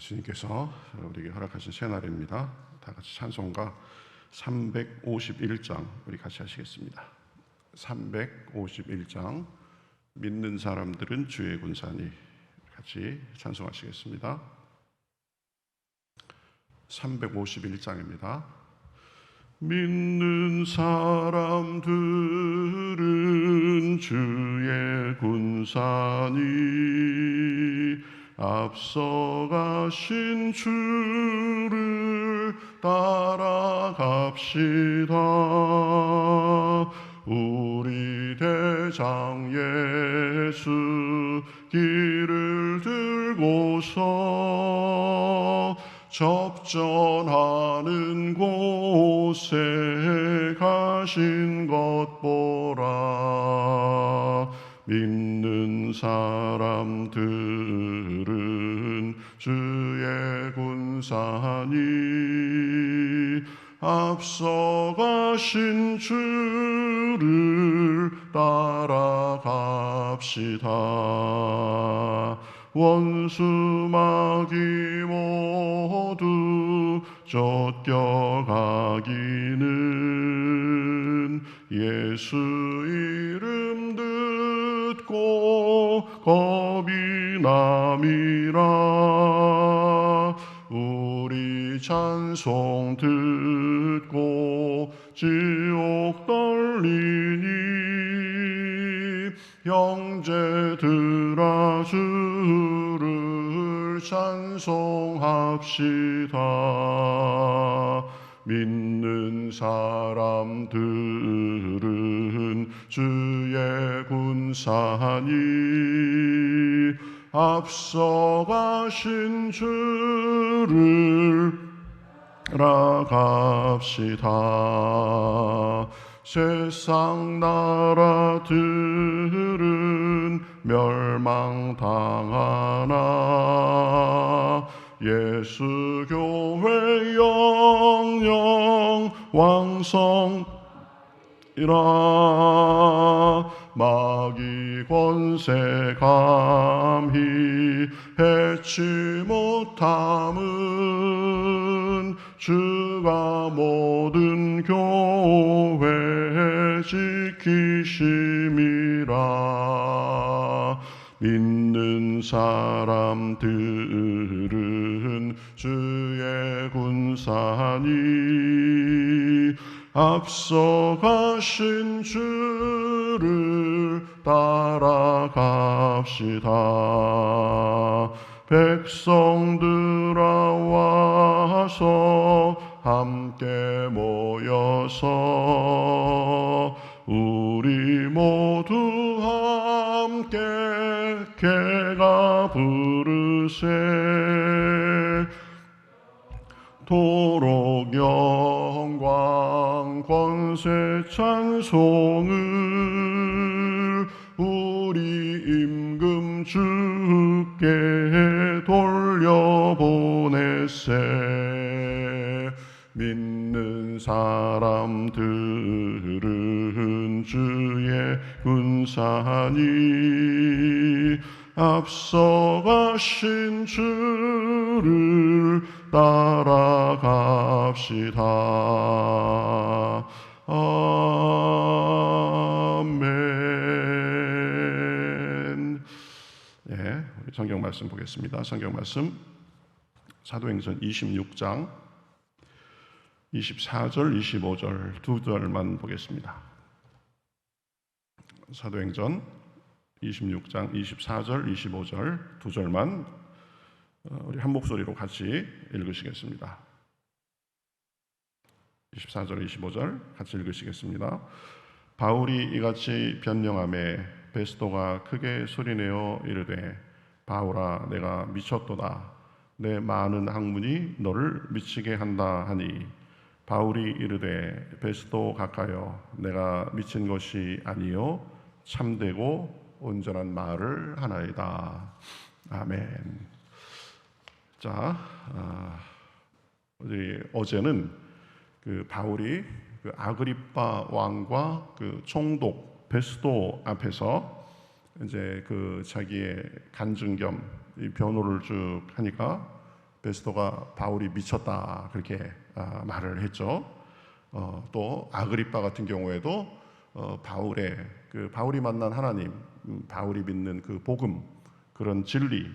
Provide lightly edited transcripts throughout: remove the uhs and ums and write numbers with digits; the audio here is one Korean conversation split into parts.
주님께서 우리에게 허락하신 새날입니다. 다 같이 찬송가 351장 우리 같이 하시겠습니다. 351장 믿는 사람들은 주의 군사니 같이 찬송하시겠습니다. 351장입니다. 믿는 사람들은 주의 군사니 앞서가신 주를 따라갑시다. 우리 대장 예수 길을 들고서 접전하는 곳에 가신 것 보라. 믿는 사람들은 주의 군사니 앞서가신 주를 따라갑시다. 원수 마귀 모두 쫓겨가기는 예수 이름 듣고 겁이 남이라. 우리 찬송 듣고 지옥 떨리니 형제들아 주를 찬송합시다. 믿는 사람들은 주의 군사니 앞서가신 주를 따라갑시다. 세상 나라들은 멸망당하나 예수 교회 영영 왕성이라. 마귀 권세 감히 해치 못함은 주가 모든 교회 지키심이라. 믿는 사람들은 주의 군사니 앞서가신 주를 따라갑시다. 백성들아 와서 함께 모여서 우리 모두 함께 개가 부르세. 도록 영광 권세 찬송을 우리 임금 주께 돌려보내세. 믿는 사람들은 주의 군사니 앞서가신 주를 따라갑시다. 아멘. 네, 우리 성경 말씀 보겠습니다. 성경 말씀 사도행전 26장 24절, 25절 두 절만 보겠습니다. 사도행전 26장 24절, 25절 두 절만 우리 한 목소리로 같이 읽으시겠습니다. 24절, 25절 같이 읽으시겠습니다. 바울이 이같이 변명하매 베스도가 크게 소리내어 이르되 바울아 내가 미쳤도다. 내 많은 학문이 너를 미치게 한다 하니 바울이 이르되 베스도 가까여 내가 미친 것이 아니요 참되고 온전한 말을 하나이다. 아멘. 자, 우리 어제는 그 바울이 그 아그리빠 왕과 그 총독 베스도 앞에서 이제 그 자기의 간증 겸 이 변호를 쭉 하니까 베스도가 바울이 미쳤다 그렇게 말을 했죠. 또 아그리파 같은 경우에도 바울이 만난 하나님, 바울이 믿는 그 복음, 그런 진리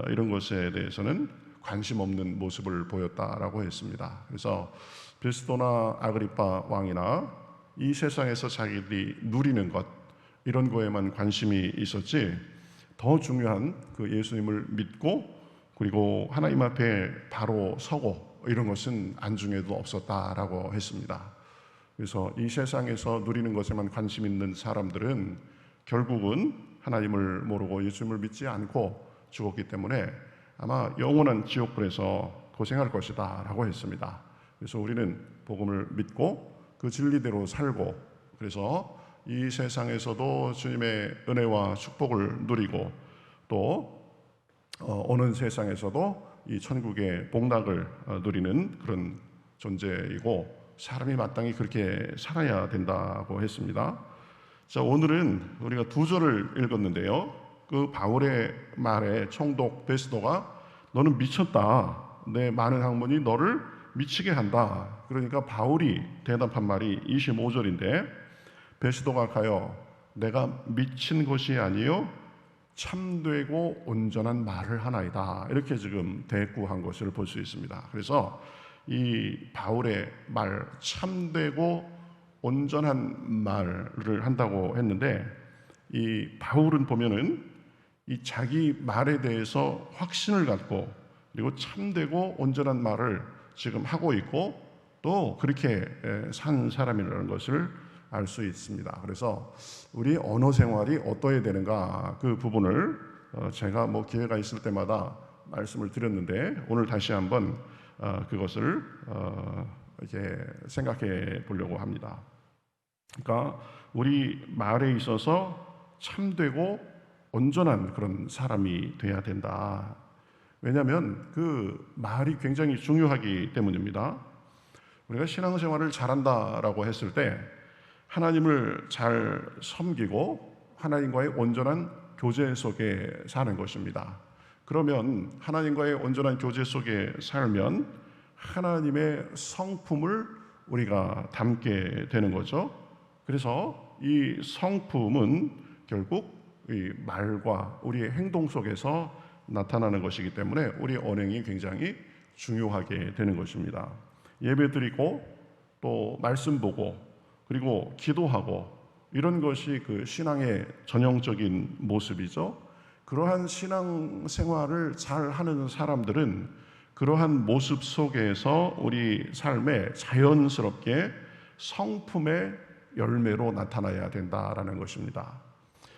이런 것에 대해서는 관심 없는 모습을 보였다라고 했습니다. 그래서 베스도나 아그리파 왕이나 이 세상에서 자기들이 누리는 것 이런 거에만 관심이 있었지, 더 중요한 그 예수님을 믿고 그리고 하나님 앞에 바로 서고 이런 것은 안중에도 없었다라고 했습니다. 그래서 이 세상에서 누리는 것에만 관심 있는 사람들은 결국은 하나님을 모르고 예수님을 믿지 않고 죽었기 때문에 아마 영원한 지옥불에서 고생할 것이다 라고 했습니다. 그래서 우리는 복음을 믿고 그 진리대로 살고, 그래서 이 세상에서도 주님의 은혜와 축복을 누리고 또 오는 세상에서도 이 천국의 복락을 누리는 그런 존재이고, 사람이 마땅히 그렇게 살아야 된다고 했습니다. 자, 오늘은 우리가 2절을 읽었는데요, 그 바울의 말에 총독 베스도가 너는 미쳤다, 내 많은 학문이 너를 미치게 한다. 그러니까 바울이 대답한 말이 25절인데, 베스도가 가요 내가 미친 것이 아니요 참되고 온전한 말을 하나이다, 이렇게 지금 대꾸한 것을 볼 수 있습니다. 그래서 이 바울의 말, 참되고 온전한 말을 한다고 했는데, 이 바울은 보면은 이 자기 말에 대해서 확신을 갖고 그리고 참되고 온전한 말을 지금 하고 있고 또 그렇게 산 사람이라는 것을 알 수 있습니다. 그래서 우리 언어 생활이 어떠해야 되는가, 그 부분을 제가 기회가 있을 때마다 말씀을 드렸는데, 오늘 다시 한번 그것을 이렇게 생각해 보려고 합니다. 그러니까 우리 말에 있어서 참되고 온전한 그런 사람이 돼야 된다. 왜냐하면 그 말이 굉장히 중요하기 때문입니다. 우리가 신앙생활을 잘한다라고 했을 때 하나님을 잘 섬기고 하나님과의 온전한 교제 속에 사는 것입니다. 그러면 하나님과의 온전한 교제 속에 살면 하나님의 성품을 우리가 담게 되는 거죠. 그래서 이 성품은 결국 이 말과 우리의 행동 속에서 나타나는 것이기 때문에 우리 언행이 굉장히 중요하게 되는 것입니다. 예배드리고 또 말씀 보고 그리고 기도하고 이런 것이 그 신앙의 전형적인 모습이죠. 그러한 신앙 생활을 잘 하는 사람들은 그러한 모습 속에서 우리 삶에 자연스럽게 성품의 열매로 나타나야 된다라는 것입니다.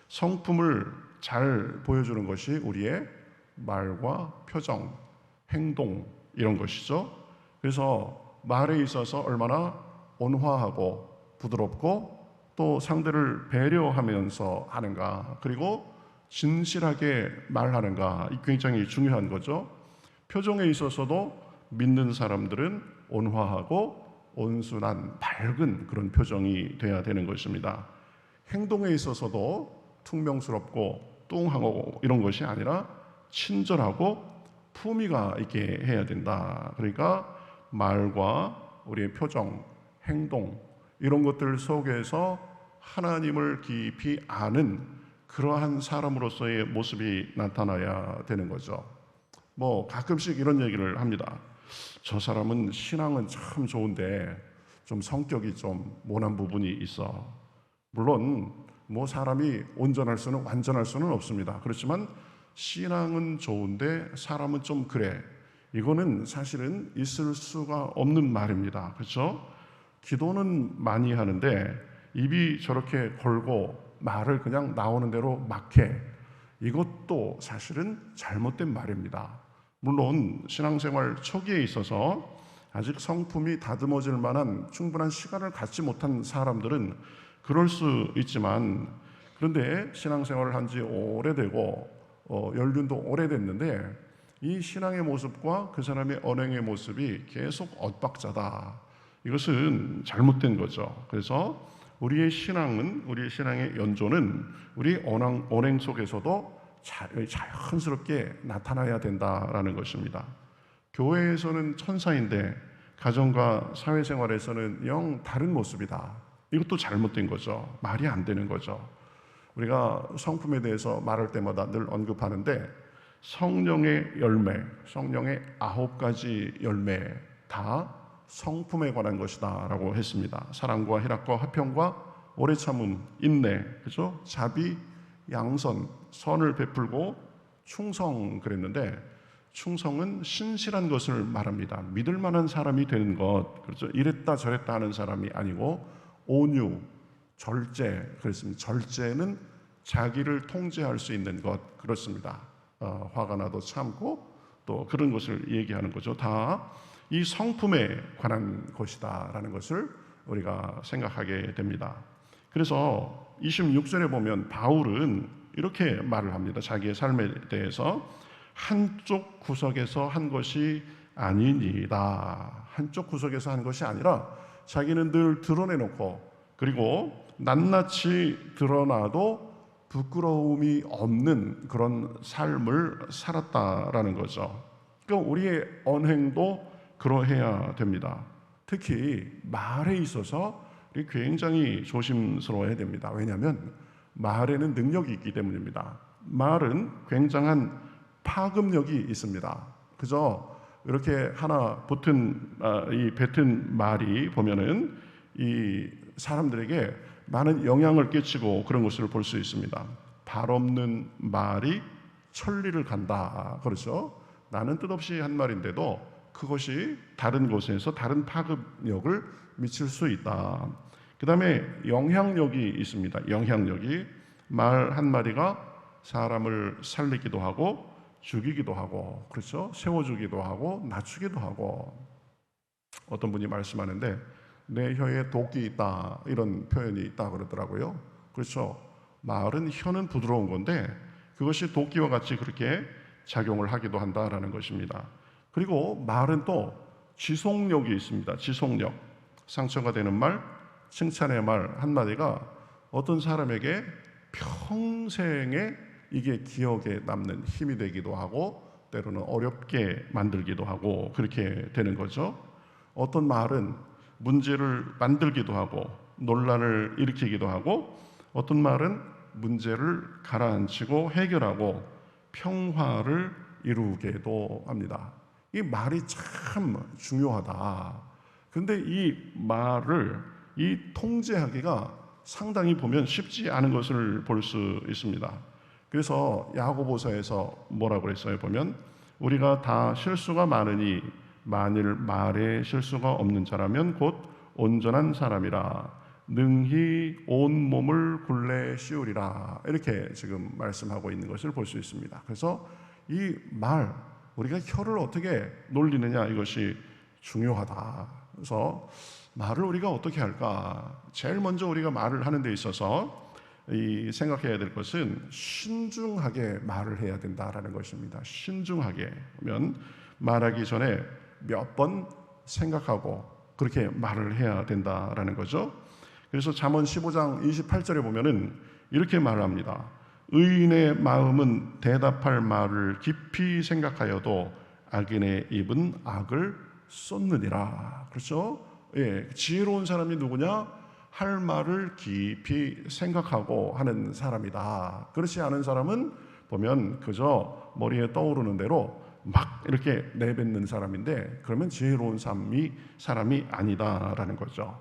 성품을 잘 보여주는 것이 우리의 말과 표정, 행동 이런 것이죠. 그래서 말에 있어서 얼마나 온화하고 부드럽고 또 상대를 배려하면서 하는가, 그리고 진실하게 말하는가, 이 굉장히 중요한 거죠. 표정에 있어서도 믿는 사람들은 온화하고 온순한 밝은 그런 표정이 돼야 되는 것입니다. 행동에 있어서도 퉁명스럽고 뚱하고 이런 것이 아니라 친절하고 품위가 있게 해야 된다. 그러니까 말과 우리의 표정, 행동 이런 것들 속에서 하나님을 깊이 아는 그러한 사람으로서의 모습이 나타나야 되는 거죠. 가끔씩 이런 얘기를 합니다. 저 사람은 신앙은 참 좋은데 좀 성격이 좀 모난 부분이 있어. 물론 사람이 완전할 수는 없습니다. 그렇지만 신앙은 좋은데 사람은 좀 그래. 이거는 사실은 있을 수가 없는 말입니다. 그렇죠? 기도는 많이 하는데 입이 저렇게 걸고 말을 그냥 나오는 대로 막 해. 이것도 사실은 잘못된 말입니다. 물론 신앙생활 초기에 있어서 아직 성품이 다듬어질 만한 충분한 시간을 갖지 못한 사람들은 그럴 수 있지만, 그런데 신앙생활을 한 지 오래되고 연륜도 오래됐는데 이 신앙의 모습과 그 사람의 언행의 모습이 계속 엇박자다. 이것은 잘못된 거죠. 그래서 우리의 신앙의 연조는 우리 언행 속에서도 자연스럽게 나타나야 된다라는 것입니다. 교회에서는 천사인데 가정과 사회생활에서는 영 다른 모습이다. 이것도 잘못된 거죠. 말이 안 되는 거죠. 우리가 성품에 대해서 말할 때마다 늘 언급하는데 성령의 열매, 성령의 9가지 열매 다 성품에 관한 것이다 라고 했습니다. 사랑과 희락과 화평과 오래 참음, 인내, 그죠? 자비, 양선, 선을 베풀고 충성 그랬는데 충성은 신실한 것을 말합니다. 믿을 만한 사람이 되는 것, 그렇죠? 이랬다 저랬다 하는 사람이 아니고 온유, 절제 그랬습니다. 절제는 자기를 통제할 수 있는 것 그렇습니다. 화가 나도 참고 또 그런 것을 얘기하는 거죠. 다 이 성품에 관한 것이다라는 것을 우리가 생각하게 됩니다. 그래서 26절에 보면 바울은 이렇게 말을 합니다. 자기의 삶에 대해서 한쪽 구석에서 한 것이 아니니이다. 한쪽 구석에서 한 것이 아니라 자기는 늘 드러내놓고 그리고 낱낱이 드러나도 부끄러움이 없는 그런 삶을 살았다라는 거죠. 그러니까 우리의 언행도 그러해야 됩니다. 특히 말에 있어서 우리 굉장히 조심스러워야 됩니다. 왜냐하면 말에는 능력이 있기 때문입니다. 말은 굉장한 파급력이 있습니다. 그저 이렇게 하나 뱉은 말이 보면은 이 사람들에게 많은 영향을 끼치고 그런 것을 볼 수 있습니다. 발 없는 말이 천리를 간다. 그렇죠? 나는 뜻없이 한 말인데도 그것이 다른 곳에서 다른 파급력을 미칠 수 있다. 그 다음에 영향력이 있습니다. 영향력이 말 한마디가 사람을 살리기도 하고 죽이기도 하고 그렇죠? 세워주기도 하고 낮추기도 하고 어떤 분이 말씀하는데 내 혀에 독이 있다 이런 표현이 있다 그러더라고요. 그렇죠? 말은 혀는 부드러운 건데 그것이 도끼와 같이 그렇게 작용을 하기도 한다라는 것입니다. 그리고 말은 또 지속력이 있습니다. 지속력. 상처가 되는 말, 칭찬의 말 한마디가 어떤 사람에게 평생에 이게 기억에 남는 힘이 되기도 하고 때로는 어렵게 만들기도 하고 그렇게 되는 거죠. 어떤 말은 문제를 만들기도 하고 논란을 일으키기도 하고 어떤 말은 문제를 가라앉히고 해결하고 평화를 이루기도 합니다. 이 말이 참 중요하다. 그런데 이 말을 통제하기가 상당히 보면 쉽지 않은 것을 볼 수 있습니다. 그래서 야고보서에서 뭐라고 그랬어요? 보면 우리가 다 실수가 많으니 만일 말에 실수가 없는 자라면 곧 온전한 사람이라 능히 온 몸을 굴레 씌우리라 이렇게 지금 말씀하고 있는 것을 볼 수 있습니다. 그래서 이 말 우리가 혀를 어떻게 놀리느냐 이것이 중요하다. 그래서 말을 우리가 어떻게 할까? 제일 먼저 우리가 말을 하는 데 있어서 생각해야 될 것은 신중하게 말을 해야 된다라는 것입니다. 신중하게 하면 말하기 전에 몇 번 생각하고 그렇게 말을 해야 된다라는 거죠. 그래서 잠언 15장 28절에 보면은 이렇게 말을 합니다. 의인의 마음은 대답할 말을 깊이 생각하여도 악인의 입은 악을 쏟느니라. 그렇죠? 예, 지혜로운 사람이 누구냐? 할 말을 깊이 생각하고 하는 사람이다. 그렇지 않은 사람은 보면 그저 머리에 떠오르는 대로 막 이렇게 내뱉는 사람인데 그러면 지혜로운 사람이 아니다라는 거죠.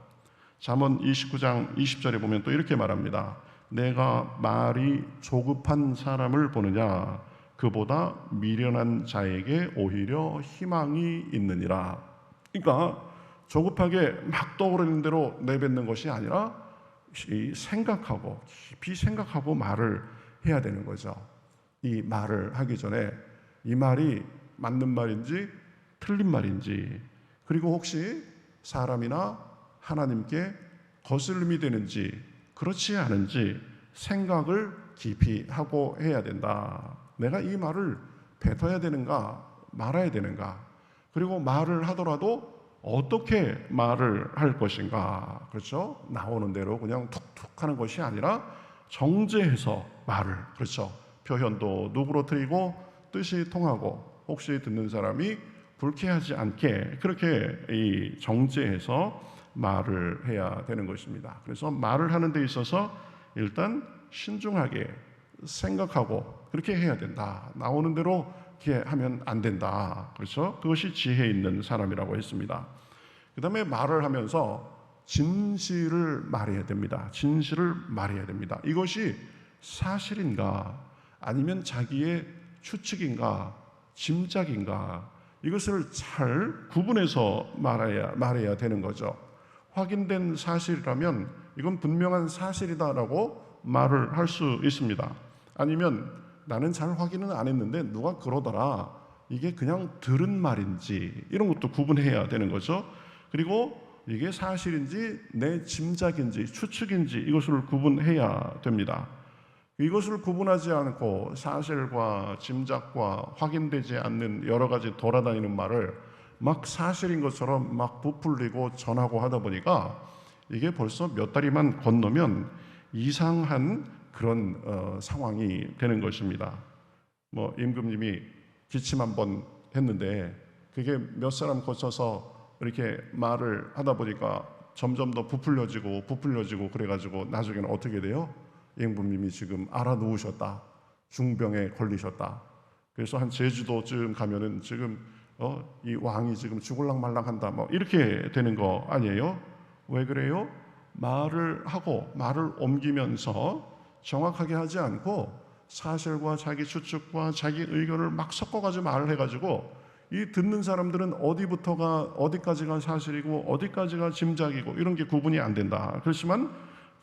잠언 29장 20절에 보면 또 이렇게 말합니다. 내가 말이 조급한 사람을 보느냐 그보다 미련한 자에게 오히려 희망이 있느니라. 그러니까 조급하게 막 떠오르는 대로 내뱉는 것이 아니라 생각하고 깊이 생각하고 말을 해야 되는 거죠. 이 말을 하기 전에 이 말이 맞는 말인지 틀린 말인지 그리고 혹시 사람이나 하나님께 거슬림이 되는지 그렇지 않은지 생각을 깊이 하고 해야 된다. 내가 이 말을 뱉어야 되는가 말아야 되는가 그리고 말을 하더라도 어떻게 말을 할 것인가. 그렇죠? 나오는 대로 그냥 툭툭 하는 것이 아니라 정제해서 말을 그렇죠. 표현도 누그러뜨리고 뜻이 통하고 혹시 듣는 사람이 불쾌하지 않게 그렇게 이 정제해서 말을 해야 되는 것입니다. 그래서 말을 하는 데 있어서 일단 신중하게 생각하고 그렇게 해야 된다. 나오는 대로 이렇게 하면 안 된다. 그렇죠? 그것이 지혜 있는 사람이라고 했습니다. 그 다음에 말을 하면서 진실을 말해야 됩니다. 진실을 말해야 됩니다. 이것이 사실인가 아니면 자기의 추측인가 짐작인가 이것을 잘 구분해서 말해야 되는 거죠. 확인된 사실이라면 이건 분명한 사실이다라고 말을 할 수 있습니다. 아니면 나는 잘 확인은 안 했는데 누가 그러더라 이게 그냥 들은 말인지 이런 것도 구분해야 되는 거죠. 그리고 이게 사실인지 내 짐작인지 추측인지 이것을 구분해야 됩니다. 이것을 구분하지 않고 사실과 짐작과 확인되지 않는 여러 가지 돌아다니는 말을 막 사실인 것처럼 막 부풀리고 전하고 하다 보니까 이게 벌써 몇 다리만 건너면 이상한 그런 상황이 되는 것입니다. 뭐 임금님이 기침 한번 했는데 그게 몇 사람 거쳐서 이렇게 말을 하다 보니까 점점 더 부풀려지고 그래가지고 나중에는 어떻게 돼요? 임금님이 지금 알아누우셨다. 중병에 걸리셨다. 그래서 한 제주도쯤 가면은 지금 이 왕이 지금 죽을랑 말랑한다. 뭐 이렇게 되는 거 아니에요? 왜 그래요? 말을 하고 말을 옮기면서 정확하게 하지 않고 사실과 자기 추측과 자기 의견을 막 섞어가지고 말을 해가지고 이 듣는 사람들은 어디까지가 사실이고 어디까지가 짐작이고 이런 게 구분이 안 된다. 그렇지만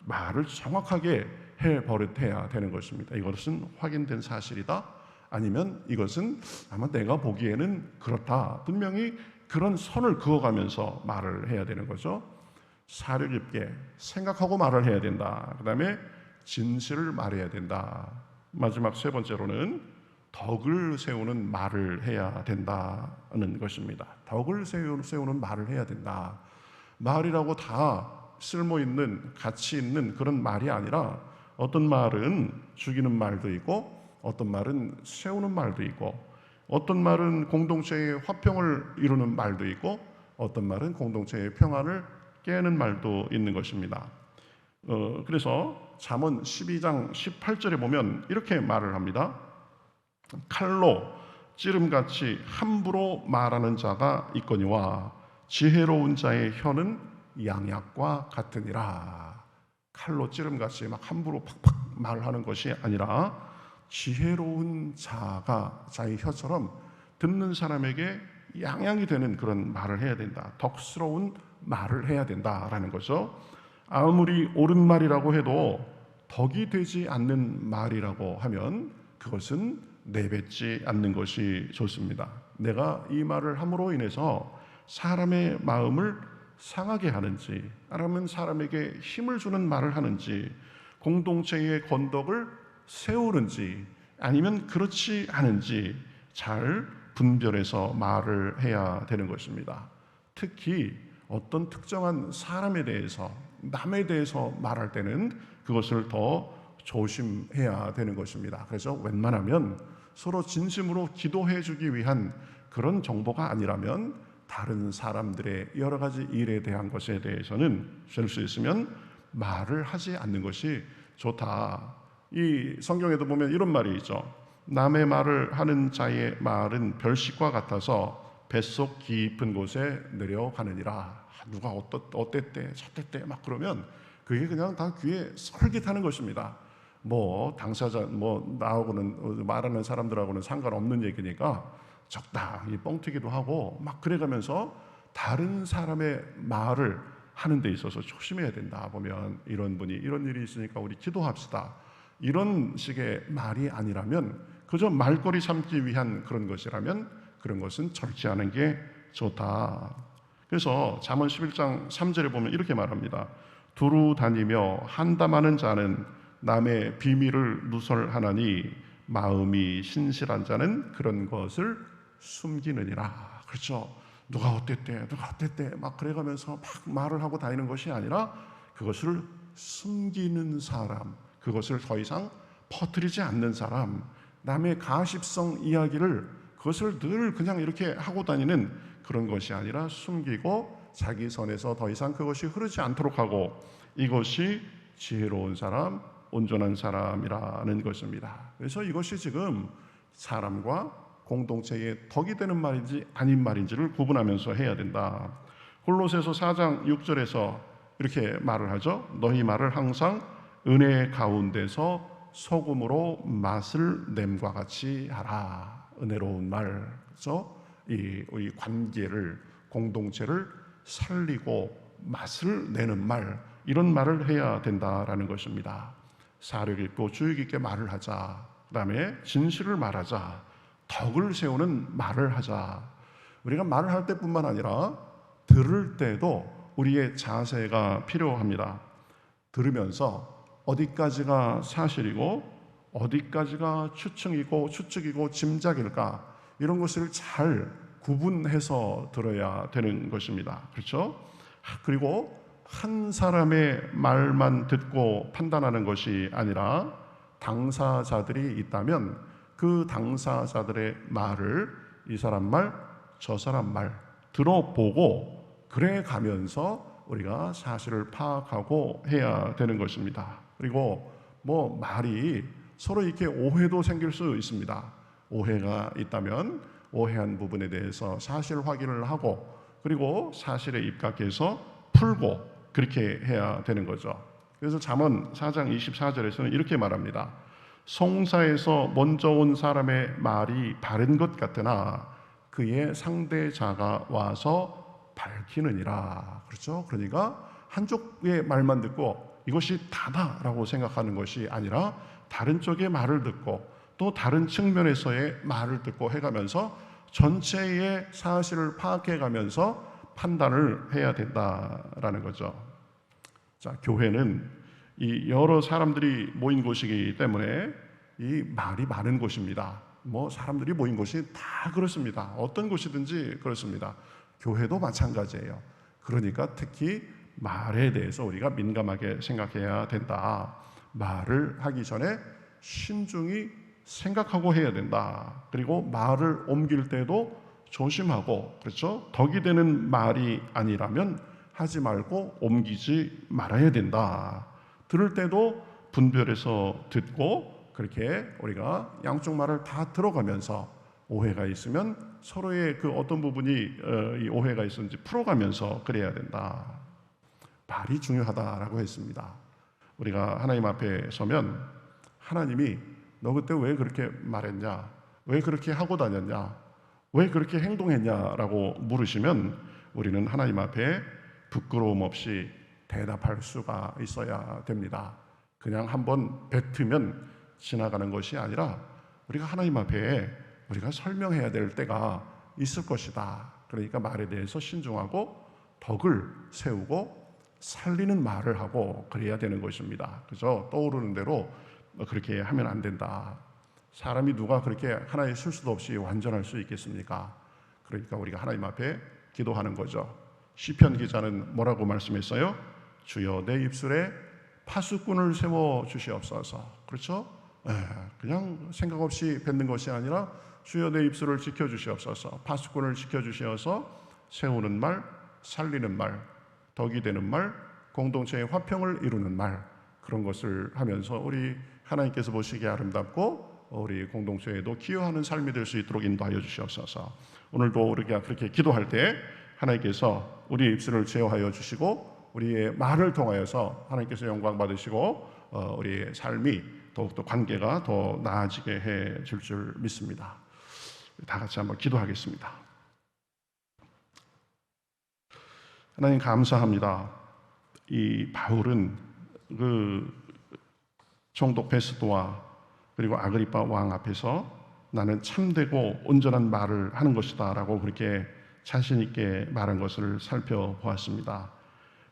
말을 정확하게 해야 되는 것입니다. 이것은 확인된 사실이다. 아니면 이것은 아마 내가 보기에는 그렇다. 분명히 그런 선을 그어가면서 말을 해야 되는 거죠. 사려 깊게 생각하고 말을 해야 된다. 그 다음에 진실을 말해야 된다. 마지막 세 번째로는 덕을 세우는 말을 해야 된다는 것입니다. 덕을 세우는 말을 해야 된다. 말이라고 다 쓸모있는 가치 있는 그런 말이 아니라 어떤 말은 죽이는 말도 있고 어떤 말은 세우는 말도 있고 어떤 말은 공동체의 화평을 이루는 말도 있고 어떤 말은 공동체의 평안을 깨는 말도 있는 것입니다. 그래서 잠언 12장 18절에 보면 이렇게 말을 합니다. 칼로 찌름같이 함부로 말하는 자가 있거니와 지혜로운 자의 혀는 양약과 같으니라. 칼로 찌름같이 막 함부로 팍팍 말하는 것이 아니라 지혜로운 자가 자의 혀처럼 듣는 사람에게 양양이 되는 그런 말을 해야 된다. 덕스러운 말을 해야 된다라는 거죠. 아무리 옳은 말이라고 해도 덕이 되지 않는 말이라고 하면 그것은 내뱉지 않는 것이 좋습니다. 내가 이 말을 함으로 인해서 사람의 마음을 상하게 하는지 아니면 사람에게 힘을 주는 말을 하는지 공동체의 건덕을 세우는지 아니면 그렇지 않은지 잘 분별해서 말을 해야 되는 것입니다. 특히 어떤 특정한 사람에 대해서 남에 대해서 말할 때는 그것을 더 조심해야 되는 것입니다. 그래서 웬만하면 서로 진심으로 기도해 주기 위한 그런 정보가 아니라면 다른 사람들의 여러 가지 일에 대한 것에 대해서는 될 수 있으면 말을 하지 않는 것이 좋다. 이 성경에도 보면 이런 말이 있죠. 남의 말을 하는 자의 말은 별식과 같아서 뱃속 깊은 곳에 내려가느니라. 누가 어땠대 저땠대 막 그러면 그게 그냥 다 귀에 솔깃하는 것입니다. 뭐 당사자 나하고는 말하는 사람들하고는 상관없는 얘기니까 적당히 뻥튀기도 하고 막 그래가면서 다른 사람의 말을 하는 데 있어서 조심해야 된다. 보면 이런 분이 이런 일이 있으니까 우리 기도합시다. 이런 식의 말이 아니라면 그저 말거리 삼기 위한 그런 것이라면 그런 것은 절제하는 게 좋다. 그래서 잠언 11장 3절에 보면 이렇게 말합니다. 두루 다니며 한담하는 자는 남의 비밀을 누설하나니 마음이 신실한 자는 그런 것을 숨기느니라. 그렇죠. 누가 어땠대 막 그래가면서 막 말을 하고 다니는 것이 아니라 그것을 숨기는 사람, 그것을 더 이상 퍼뜨리지 않는 사람, 남의 가십성 이야기를 그것을 늘 그냥 이렇게 하고 다니는 그런 것이 아니라 숨기고 자기 선에서 더 이상 그것이 흐르지 않도록 하고, 이것이 지혜로운 사람, 온전한 사람이라는 것입니다. 그래서 이것이 지금 사람과 공동체의 덕이 되는 말인지 아닌 말인지를 구분하면서 해야 된다. 골로새서 4장 6절에서 이렇게 말을 하죠. 너희 말을 항상 은혜 가운데서 소금으로 맛을 냄과 같이 하라. 은혜로운 말. 그래서 이 관계를, 공동체를 살리고 맛을 내는 말, 이런 말을 해야 된다라는 것입니다. 사력 있고 주의 깊게 말을 하자. 그다음에 진실을 말하자. 덕을 세우는 말을 하자. 우리가 말을 할 때뿐만 아니라 들을 때도 우리의 자세가 필요합니다. 들으면서 어디까지가 사실이고 어디까지가 추측이고 짐작일까, 이런 것을 잘 구분해서 들어야 되는 것입니다. 그렇죠? 그리고 한 사람의 말만 듣고 판단하는 것이 아니라 당사자들이 있다면 그 당사자들의 말을 이 사람 말, 저 사람 말 들어보고 그래 가면서 우리가 사실을 파악하고 해야 되는 것입니다. 그리고 말이 서로 이렇게 오해도 생길 수 있습니다. 오해가 있다면 오해한 부분에 대해서 사실 확인을 하고, 그리고 사실에 입각해서 풀고, 그렇게 해야 되는 거죠. 그래서 잠언 4장 24절에서는 이렇게 말합니다. 송사에서 먼저 온 사람의 말이 바른 것 같으나 그의 상대자가 와서 밝히느니라. 그렇죠? 그러니까 한쪽의 말만 듣고 이것이 다다라고 생각하는 것이 아니라 다른 쪽의 말을 듣고 또 다른 측면에서의 말을 듣고 해가면서 전체의 사실을 파악해가면서 판단을 해야 된다라는 거죠. 자, 교회는 이 여러 사람들이 모인 곳이기 때문에 이 말이 많은 곳입니다. 사람들이 모인 곳이 다 그렇습니다. 어떤 곳이든지 그렇습니다. 교회도 마찬가지예요. 그러니까 특히 말에 대해서 우리가 민감하게 생각해야 된다. 말을 하기 전에 신중히 생각하고 해야 된다. 그리고 말을 옮길 때도 조심하고, 그렇죠? 덕이 되는 말이 아니라면 하지 말고 옮기지 말아야 된다. 들을 때도 분별해서 듣고, 그렇게 우리가 양쪽 말을 다 들어가면서 오해가 있으면 서로의 그 어떤 부분이 이 오해가 있었는지 풀어가면서 그래야 된다. 말이 중요하다라고 했습니다. 우리가 하나님 앞에 서면 하나님이 너 그때 왜 그렇게 말했냐? 왜 그렇게 하고 다녔냐? 왜 그렇게 행동했냐라고 물으시면 우리는 하나님 앞에 부끄러움 없이 대답할 수가 있어야 됩니다. 그냥 한번 뱉으면 지나가는 것이 아니라 우리가 하나님 앞에 우리가 설명해야 될 때가 있을 것이다. 그러니까 말에 대해서 신중하고 덕을 세우고 살리는 말을 하고 그래야 되는 것입니다. 그래서 떠오르는 대로 그렇게 하면 안 된다. 사람이 누가 그렇게 하나의 실수도 없이 완전할 수 있겠습니까? 그러니까 우리가 하나님 앞에 기도하는 거죠. 시편 기자는 뭐라고 말씀했어요? 주여 내 입술에 파수꾼을 세워 주시옵소서. 그렇죠? 그냥 생각 없이 뱉는 것이 아니라 주여 내 입술을 지켜 주시옵소서. 파수꾼을 지켜 주시어서 세우는 말, 살리는 말, 덕이 되는 말, 공동체의 화평을 이루는 말, 그런 것을 하면서 우리 하나님께서 보시기에 아름답고 우리 공동체에도 기여하는 삶이 될 수 있도록 인도하여 주시옵소서. 오늘도 우리가 그렇게 기도할 때 하나님께서 우리의 입술을 제어하여 주시고 우리의 말을 통하여서 하나님께서 영광 받으시고 우리의 삶이 더욱더 관계가 더 나아지게 해 줄 줄 믿습니다. 다 같이 한번 기도하겠습니다. 하나님 감사합니다. 이 바울은 그 총독 베스도와 그리고 아그리파 왕 앞에서 나는 참되고 온전한 말을 하는 것이다 라고 그렇게 자신 있게 말한 것을 살펴보았습니다.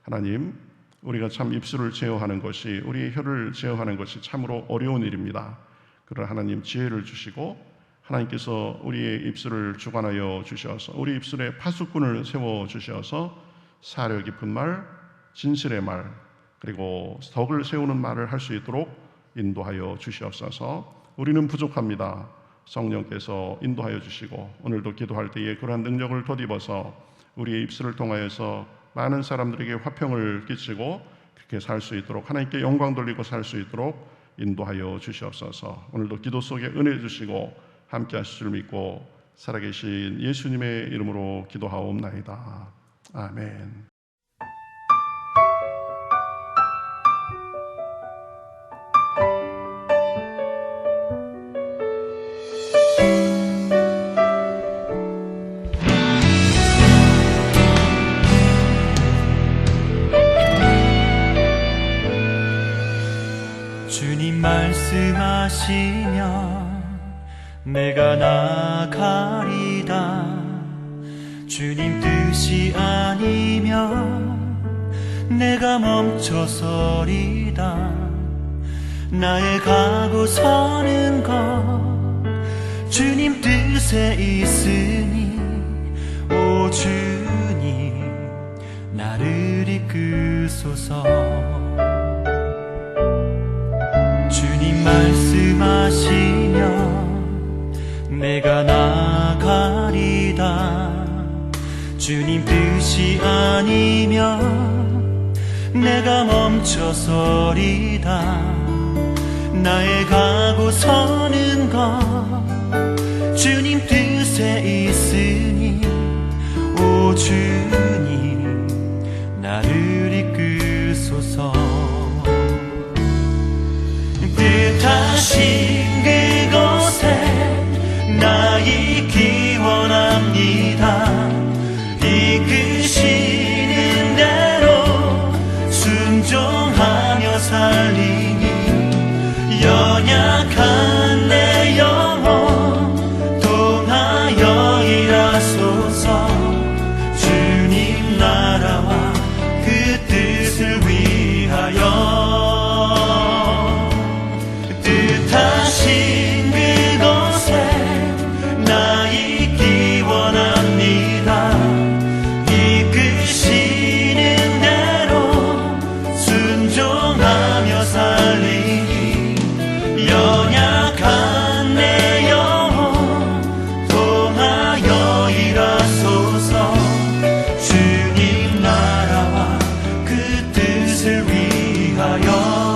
하나님, 우리가 참 입술을 제어하는 것이, 우리의 혀를 제어하는 것이 참으로 어려운 일입니다. 그러나 하나님 지혜를 주시고 하나님께서 우리의 입술을 주관하여 주셔서 우리 입술에 파수꾼을 세워 주셔서 사려 깊은 말, 진실의 말, 그리고 덕을 세우는 말을 할 수 있도록 인도하여 주시옵소서. 우리는 부족합니다. 성령께서 인도하여 주시고 오늘도 기도할 때에 그러한 능력을 덧입어서 우리의 입술을 통하여서 많은 사람들에게 화평을 끼치고 그렇게 살 수 있도록, 하나님께 영광 돌리고 살 수 있도록 인도하여 주시옵소서. 오늘도 기도 속에 은혜 주시고 함께 하실 줄 믿고 살아계신 예수님의 이름으로 기도하옵나이다. 아멘. 주님 말씀하시면 내가 나가리다. 주님 뜻이 아니면 내가 멈춰서리다. 나의 가고 서는 것 주님 뜻에 있으니 오 주님 나를 이끄소서. 주님 말씀하시면 내가 나가리다. 주님 뜻이 아니면 내가 멈춰서리다. 나의 가고 서는 것 주님 뜻에 있으니 오 주님 나를 이끄소서. 뜻하신 그곳에 나 있기 원합니다. 이끄시는 대로 순종하며 살리니 연약한 내 영혼 통하여 일하소서. 주님 나라와 그 뜻을 위하여 뜻하신 그곳에 나 있기 원합니다. 이끄시는 대로 순종하며 살리니 연약한 내 영혼 통하여 일하소서. 주님 나라와 그 뜻을 위하여